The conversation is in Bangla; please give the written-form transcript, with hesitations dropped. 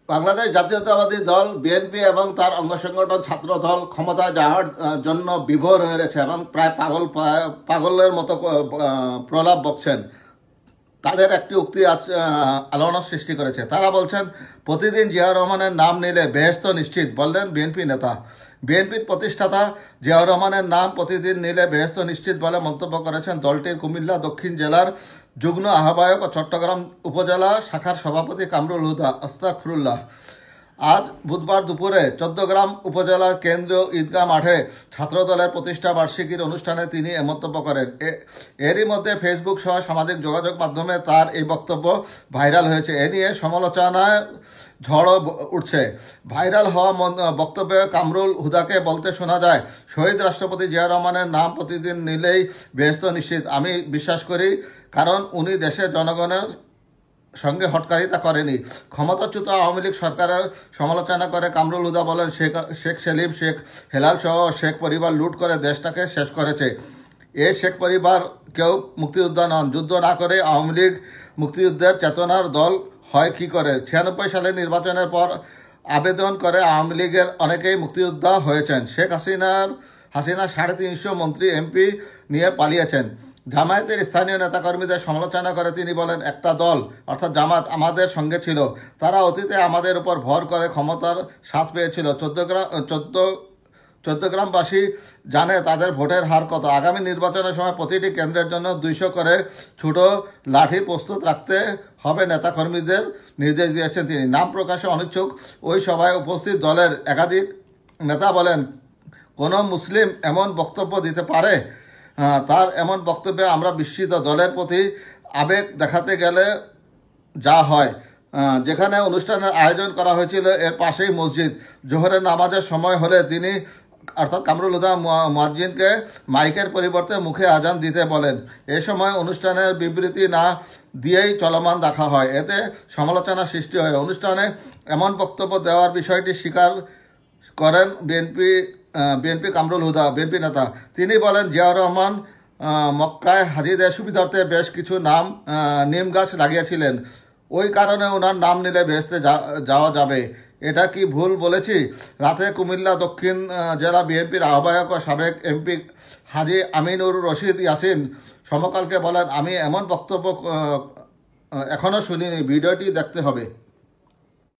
বাংলাদেশ জাতীয়তাবাদী দল বিএনপি এবং তার অঙ্গ সংগঠন ছাত্র দল ক্ষমতায় যাওয়ার জন্য বিভোর হয়ে রয়েছে এবং প্রায় পাগলের মতো প্রলাপ বকছেন। তাদের একটি উক্তি আজ আলোড়ন সৃষ্টি করেছে। তারা বলছেন, প্রতিদিন জিয়াউর রহমানের নাম নিলে বেহেশত নিশ্চিত, বললেন বিএনপি নেতা। বিএনপির প্রতিষ্ঠাতা জিয়াউর রহমানের নাম প্রতিদিন নিলে বেহেশত নিশ্চিত বলে মন্তব্য করেছেন দলটির কুমিল্লা দক্ষিণ জেলার যুগ্ম আহ্বায়ক ও চট্টগ্রাম উপজেলা শাখার সভাপতি কামরুল হুদা। আস্তাগফিরুল্লাহ। আজ বুধবার দুপুরে চৌদ্দগ্রাম উপজেলার কেন্দ্রীয় ঈদগাহ মাঠে ছাত্রদলের প্রতিষ্ঠা বার্ষিকীর অনুষ্ঠানে তিনি এ মন্তব্য করেন। এরই মধ্যে ফেসবুক সহ সামাজিক যোগাযোগ মাধ্যমে তার এই বক্তব্য ভাইরাল হয়েছে। এ নিয়ে সমালোচনার ঝড় উঠছে। ভাইরাল হওয়া বক্তব্যে কামরুল হুদাকে বলতে শোনা যায়, শহীদ রাষ্ট্রপতি জিয়া রহমানের নাম প্রতিদিন নিলেই বেহেশত নিশ্চিত। আমি বিশ্বাস করি, কারণ উনি দেশের জনগণের সঙ্গে হটকারিতা করেনি। ক্ষমতাচ্যুত আওয়ামী লীগ সরকারের সমালোচনা করে কামরুল হুদা বলেন, শেখ সেলিম, শেখ হেলাল সহ শেখ পরিবার লুট করে দেশটাকে শেষ করেছে। এ শেখ পরিবার কেউ মুক্তিযোদ্ধা নন। যুদ্ধ না করে আওয়ামী লীগ মুক্তিযুদ্ধের চেতনার দল হয় কি করে? 96 সালে নির্বাচনের পর আবেদন করে আওয়ামী লীগের অনেকেই মুক্তিযোদ্ধা হয়েছেন। শেখ হাসিনা 350 মন্ত্রী এমপি নিয়ে পালিয়েছেন। জামায়াতের স্থানীয় নেতাকর্মীদের সমালোচনা করে তিনি বলেন, একটা দল অর্থাৎ জামাত আমাদের সঙ্গে ছিল। তারা অতীতে আমাদের উপর ভর করে ক্ষমতার স্বাদ পেয়েছিল। চৌদ্দগ্রামবাসী জানে তাদের ভোটের হার কত। আগামী নির্বাচনের সময় প্রতিটি কেন্দ্রের জন্য 200 করে ছোট লাঠি প্রস্তুত রাখতে হবে নেতাকর্মীদের নির্দেশ দিয়েছেন তিনি। নাম প্রকাশে অনিচ্ছুক ওই সভায় উপস্থিত দলের একাধিক নেতা বলেন, কোনো মুসলিম এমন বক্তব্য দিতে পারে? তার এমন বক্তব্যে আমরা বিস্মিত। দলের প্রতি আবেগ দেখাতে গেলে যা হয়। যেখানে অনুষ্ঠানের আয়োজন করা হয়েছিল এর পাশেই মসজিদ। জোহরের নামাজের সময় হলে তিনি অর্থাৎ কামরুল হুদা মুয়াজ্জিনকে মাইকের পরিবর্তে মুখে আজান দিতে বলেন। এ সময় অনুষ্ঠানের বিবৃতি না দিয়েই চলমান রাখা হয়। এতে সমালোচনা সৃষ্টি হয়। অনুষ্ঠানে এমন বক্তব্য দেওয়ার বিষয়টি স্বীকার করেন বিএনপি কামরুল হুদা, বিএনপি নেতা। তিনি বলেন, জিয়াউর রহমান মক্কায় হাজিদের সুবিধার্থে বেশ কিছু নিম গাছ লাগিয়েছিলেন। ওই কারণে ওনার নাম নিলে বেহেশতে যাওয়া যাবে। এটা কি ভুল বলেছি? রাতে কুমিল্লা দক্ষিণ জেলা বিএনপির আহ্বায়ক ও সাবেক এমপি হাজী আমিনুর রশিদ ইয়াসিন সমকালকে বলেন, আমি এমন বক্তব্য এখনও শুনিনি, ভিডিওটি দেখতে হবে।